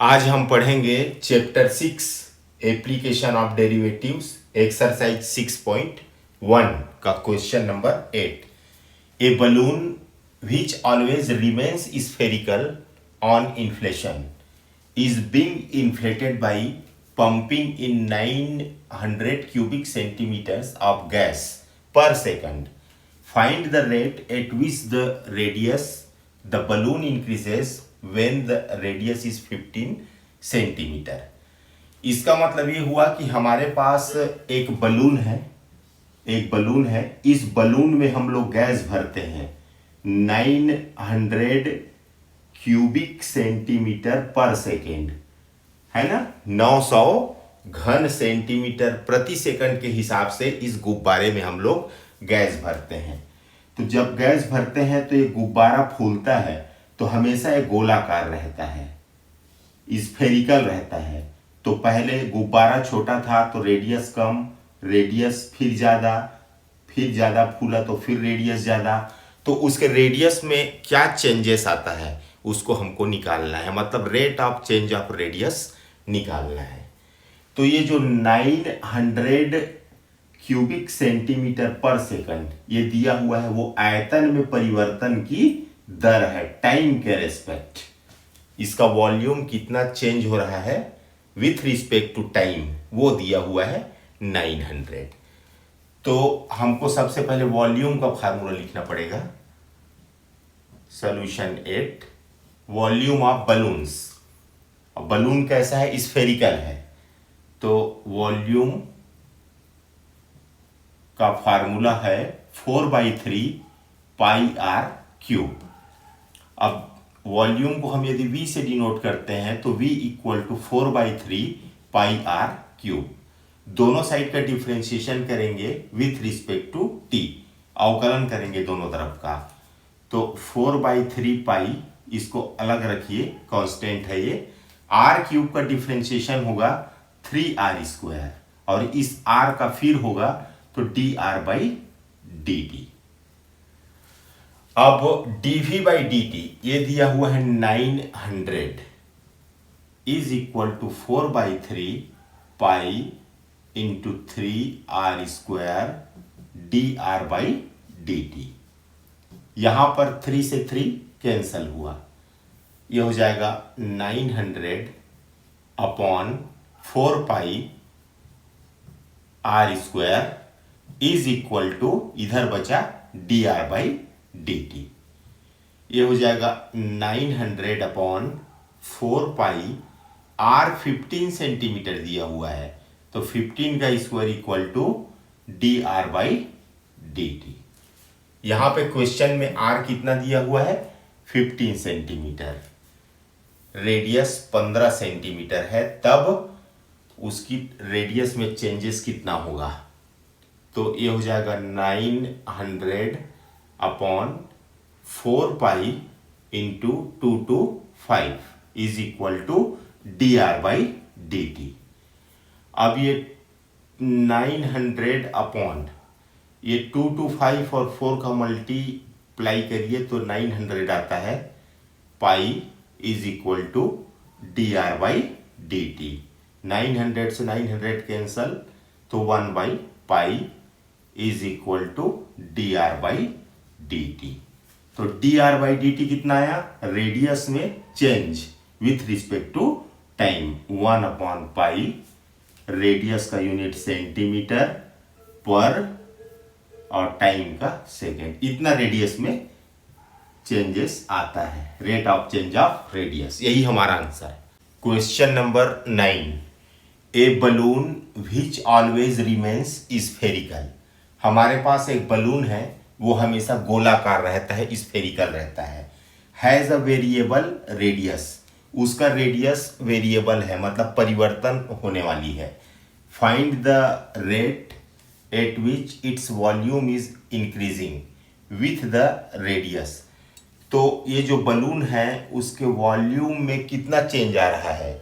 आज हम पढ़ेंगे chapter 6 application of derivatives exercise 6.1 का question number 8। A balloon which always remains spherical on inflation is being inflated by pumping in 900 cubic centimeters of gas per second. Find the rate at which the balloon increases when the radius is 15 centimetre. इसका मतलब ये हुआ कि हमारे पास एक balloon है। इस बलून में हम लोग गैस भरते हैं 900 क्यूबिक सेंटीमीटर पर सेकेंड, है ना। 900 घन सेंटीमीटर प्रति सेकंड के हिसाब से इस गुब्बारे में हम लोग गैस भरते हैं। तो जब गैस भरते हैं तो ये गुब्बारा फूलता है तो हमेशा ये गोलाकार रहता है, स्फेरिकल रहता है। तो पहले गुब्बारा छोटा था तो रेडियस कम, रेडियस फिर ज़्यादा फूला तो फिर रेडियस ज़्यादा। तो उसके रेडियस में क्या चेंजेस आता है उसको हमको निकालना है, मतलब rate of change of radius निकालना है। तो ये जो 900 क्यूबिक सेंटीमीटर पर सेकंड ये दिया हुआ है वो आयतन में परिवर्तन की दर है टाइम के रेस्पेक्ट। इसका वॉल्यूम कितना चेंज हो रहा है विथ रिस्पेक्ट टू टाइम वो दिया हुआ है 900। तो हमको सबसे पहले वॉल्यूम का फार्मूला लिखना पड़ेगा। Solution 8, volume of balloons. Balloon कैसा है, स्फेरिकल है, तो वॉल्यूम का फार्मूला है 4/3 पाई आर क्यूब। अब वॉल्यूम को हम यदि V से डिनोट करते हैं तो V equal to 4/3 pi r cube. दोनों साइड का डिफ्रेंशिएशन करेंगे विथ रिस्पेक्ट टू T, अवकलन करेंगे दोनों तरफ का। तो 4/3 पाई, इसको अलग रखिए, कांस्टेंट है ये। आर क्यूब का डिफ्रेंशिएशन होगा 3r² और इस r का फिर होगा तो dr/dt। अब dv/dt ये दिया हुआ है 900 is equal to 4/3 pi into 3r² dr/dt। यहां पर 3 से 3 कैंसल हुआ, ये हो जाएगा 900 upon 4 pi r² is equal to इधर बचा dr/dt। ये हो जाएगा 900 अपॉन 4 पाई r 15 सेंटीमीटर दिया हुआ है तो 15 का स्क्वायर इक्वल टू dr/dt। यहां पे क्वेश्चन में r कितना दिया हुआ है 15 सेंटीमीटर, रेडियस 15 सेंटीमीटर है, तब उसकी रेडियस में चेंजेस कितना होगा। तो ये हो जाएगा 900 upon 4 pi into 2 to 5 is equal to dr/dt। अब ये 900 अपॉन ये 2 to 5 और 4 का मल्टीप्लाई करिए तो 900 आता है, pi is equal to dr/dt। 900 से 900 कैंसल तो 1/पाई इज इक्वल टू dr/dt। तो dr/dt कितना आया, रेडियस में change with respect to time 1/पाई, रेडियस का यूनिट सेंटीमीटर पर और टाइम का सेकेंड, इतना रेडियस में चेंजेस आता है, rate of change of radius. यही हमारा आंसर है। Question number 9, A balloon which always remains spherical. हमारे पास एक बलून है वो हमेशा गोलाकार रहता है, स्फेरिकल रहता है। हैज अ वेरिएबल रेडियस, उसका रेडियस वेरिएबल है, मतलब परिवर्तन होने वाली है। Find the rate at which its volume is increasing with the radius. तो ये जो बलून है उसके वॉल्यूम में कितना चेंज आ रहा है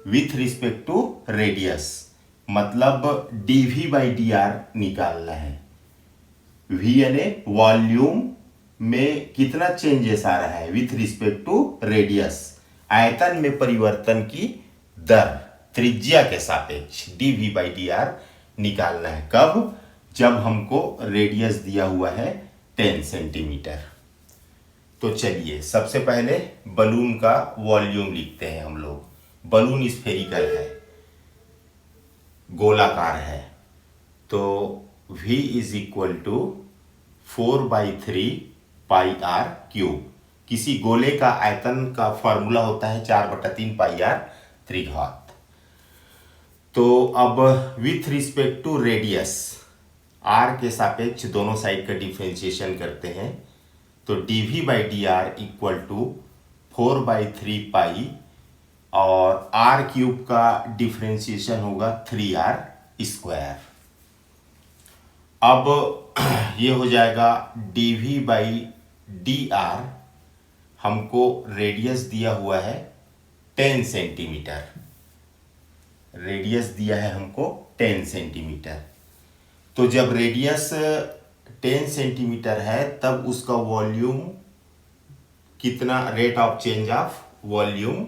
विथ रिस्पेक्ट टू रेडियस, मतलब dv/dr निकालना है। v यानी वॉल्यूम में कितना चेंजेस आ रहा है विथ रिस्पेक्ट टू रेडियस, आयतन में परिवर्तन की दर त्रिज्या के सापेक्ष dv/dr निकालना है। कब? जब हमको रेडियस दिया हुआ है 10 सेंटीमीटर। तो चलिए सबसे पहले बलून का वॉल्यूम लिखते हैं हम लोग। बलून स्फेरिकल है, गोलाकार है, तो v is equal to 4/3 pi r cube. किसी गोले का आयतन का फॉर्मूला होता है 4/3 पाई आर त्रिघात। तो अब with respect to radius r के सापेक्ष दोनों साइड का डिफरेंशिएशन करते हैं। तो dv/dr इक्वल टू 4/3 पाई और आर क्यूब का डिफरेंशिएशन होगा 3r²। अब ये हो जाएगा dv/dr, हमको रेडियस दिया हुआ है 10 सेंटीमीटर। रेडियस दिया है हमको 10 सेंटीमीटर। तो जब रेडियस 10 सेंटीमीटर है तब उसका वॉल्यूम कितना, rate of change of volume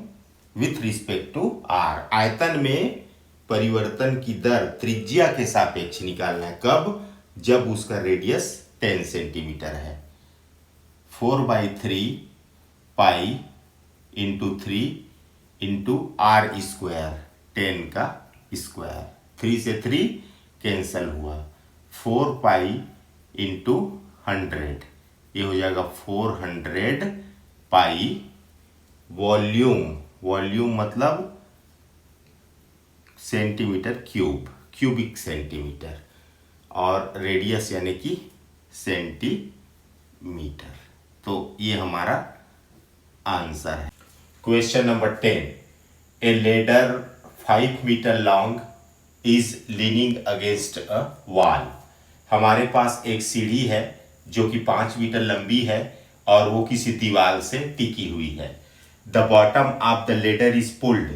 with respect to r, आयतन में परिवर्तन की दर त्रिज्या के सापेक्ष निकालना है। कब? जब उसका रेडियस 10 सेंटीमीटर है। 4/3 पाई इंटू 3 इंटू r², 10 का स्क्वायर, 3 से 3 कैंसल हुआ, 4 पाई इंटू 100, ये हो जाएगा 400 पाई। वॉल्यूम मतलब सेंटीमीटर क्यूब, क्यूबिक सेंटीमीटर, और रेडियस यानी कि सेंटीमीटर। तो ये हमारा आंसर है। Question number 10, a ladder 5 metre long is leaning against a wall. हमारे पास एक सीढ़ी है जो कि 5 मीटर लंबी है और वो किसी दीवार से टिकी हुई है। The bottom of the ladder is pulled.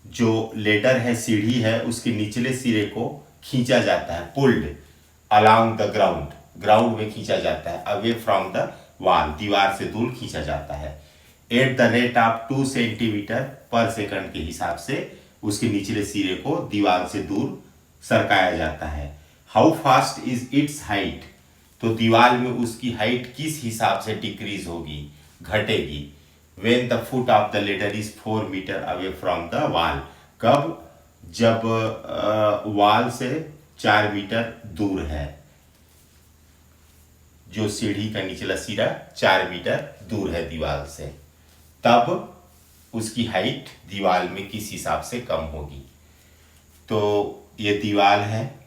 जो लेडर है, सीढ़ी है, उसके निचले सिरे को खींचा जाता है, pulled along the ground, ground में खींचा जाता है, अवे फ्रॉम द वॉल, दीवार से दूर खींचा जाता है। At the rate of 2 centimetre पर सेकंड के हिसाब से उसके निचले सिरे को दीवार से दूर सरकाया जाता है। How fast is it's height. तो दीवार में उसकी हाइट किस हिसाब से डिक्रीज होगी, घटेगी। When the foot of the ladder is 4 metre away from the wall। कब? जब वॉल से 4 मीटर दूर है, जो सीढ़ी का निचला सिरा 4 मीटर दूर है दीवार से, तब उसकी हाइट दीवार में किस हिसाब से कम होगी। तो ये दीवार है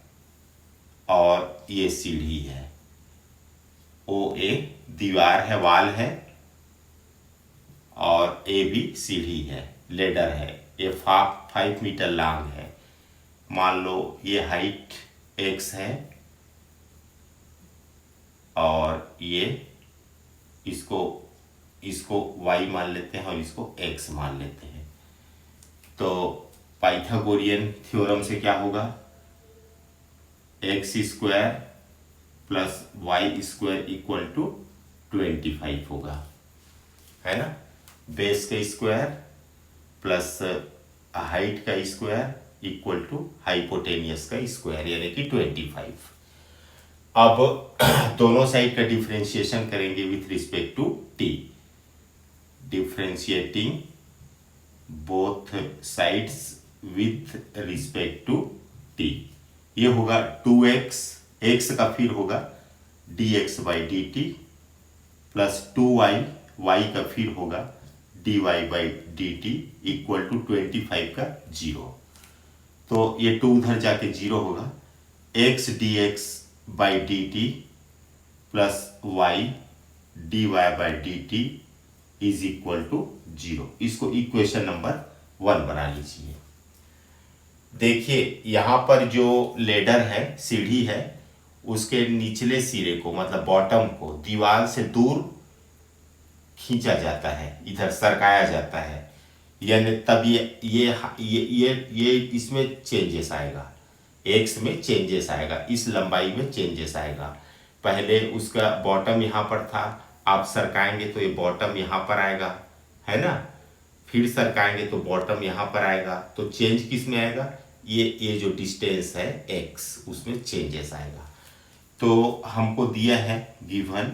और ये सीढ़ी है, OA दीवार है, वॉल है, और ए भी सीढ़ी है, लेडर है। ये 5 मीटर लॉन्ग है। मान लो ये हाइट x है और ये इसको y मान लेते हैं और इसको x मान लेते हैं। तो पाइथागोरियन थ्योरम से क्या होगा, x² plus y² equal to 25 होगा, है ना। बेस का स्क्वायर प्लस हाइट का स्क्वायर इक्वल टू हाइपोटेनियस का स्क्वायर, यानी कि 25। अब दोनों साइड का डिफरेंशिएशन करेंगे with respect to t, differentiating both sides with respect to t। ये होगा 2x, x का फिर होगा dx/dt प्लस 2y, y का फिर होगा dy/dt इक्वल टू 25 का 0। तो ये 2 उधर जाके 0 होगा, x dx/dt plus y dy/dt is equal to 0। इसको इक्वेशन नंबर 1 बना लीजिए। देखिए यहाँ पर जो लेडर है, सीढ़ी है, उसके निचले सिरे को मतलब बॉटम को दीवार से दूर खींचा जाता है, इधर सरकाया जाता है, यानी तब ये इसमें चेंजेस आएगा, एक्स में चेंजेस आएगा, इस लंबाई में चेंजेस आएगा। पहले उसका बॉटम यहाँ पर था, आप सरकाएंगे तो ये बॉटम यहाँ पर आएगा, है ना। फिर सरकाएंगे तो बॉटम यहाँ पर आएगा, तो चेंज किस में आएगा, ये जो डिस्टेंस है x उसमें चेंजेस आएगा। तो हमको दिया है गिवन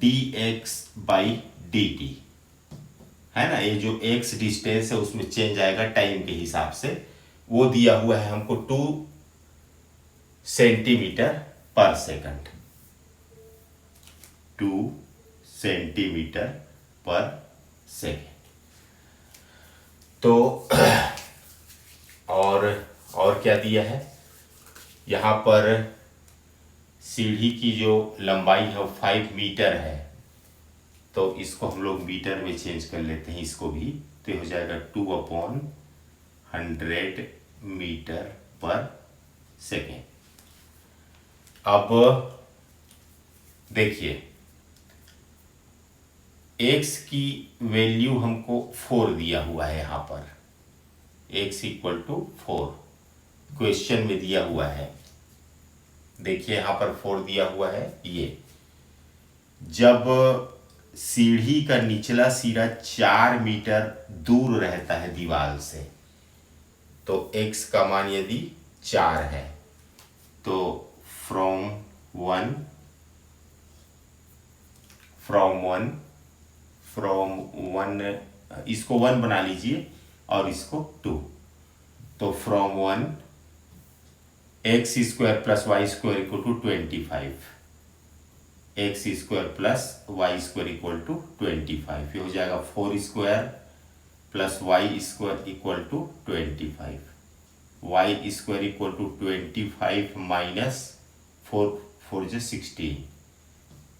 dx बाई dt है ना, ये जो x डिस्टेंस है उसमें चेंज आएगा टाइम के हिसाब से, वो दिया हुआ है हमको 2 सेंटीमीटर पर सेकंड, 2 सेंटीमीटर पर सेकंड। तो और क्या दिया है, यहाँ पर सीढ़ी की जो लंबाई है वो 5 मीटर है, तो इसको हम लोग मीटर में चेंज कर लेते हैं इसको भी, तो हो जाएगा 2/100 मीटर पर सेकेंड। अब देखिए x की वैल्यू हमको 4 दिया हुआ है, यहाँ पर x = 4 क्वेश्चन में दिया हुआ है। देखिए यहाँ पर 4 दिया हुआ है। ये जब सीढ़ी का निचला सिरा 4 मीटर दूर रहता है दीवार से, तो x का मान यदि 4 है, तो फ्रॉम वन इसको 1 बना लीजिए और इसको 2, तो from 1 x² + y² = 25, x² + y² = 25, ये हो जाएगा 4² + y² = 25, y² = 25 माइनस 4 = 16,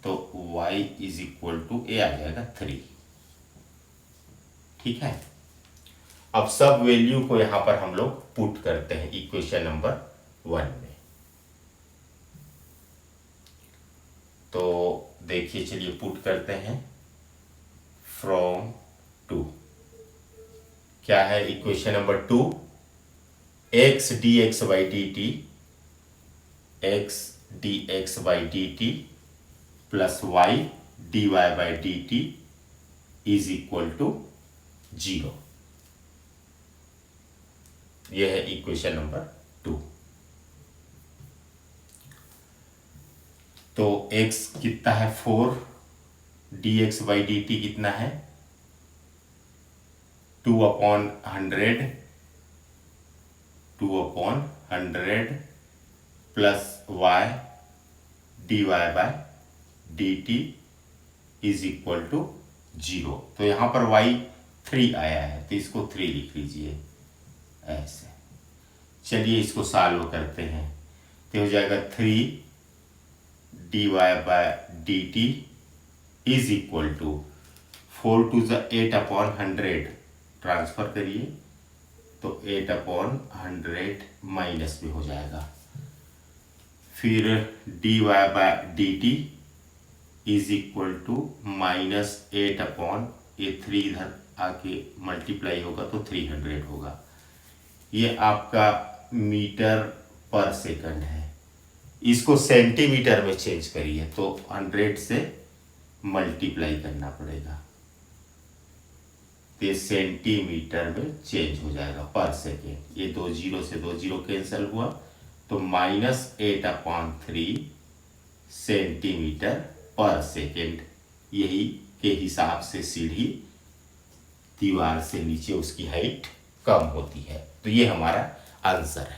तो y = a आ जाएगा 3। ठीक है, अब सब वैल्यू को यहां पर हम लोग पुट करते हैं इक्वेशन नंबर 1 में। तो देखिए, चलिए पुट करते हैं। फ्रॉम 2 क्या है equation number 2, x dx/dt plus y dy/dt = 0। यह है इक्वेशन नंबर 2। तो x कितना है 4, dx/dt कितना है 2/100 प्लस y dy/dt = 0। तो यहां पर y 3 आया है, तो इसको 3 लिख लीजिए ऐसे। चलिए इसको सॉल्व करते हैं, तो हो जाएगा 3 dy/dt = 4 × 8/100, ट्रांसफर करिए तो 8/100 माइनस में हो जाएगा। फिर dy/dt = -8/, ये 3 इधर आके मल्टीप्लाई होगा तो 300 होगा। ये आपका मीटर पर सेकंड है, इसको सेंटीमीटर में चेंज करिए तो 100 से मल्टीप्लाई करना पड़ेगा, तो सेंटीमीटर में चेंज हो जाएगा पर सेकेंड। ये 2 0 से 2 0 कैंसिल हुआ, तो -8/3 सेंटीमीटर पर सेकेंड, यही के हिसाब से सीढ़ी दीवार से नीचे उसकी हाइट कम होती है। तो ये हमारा आंसर है।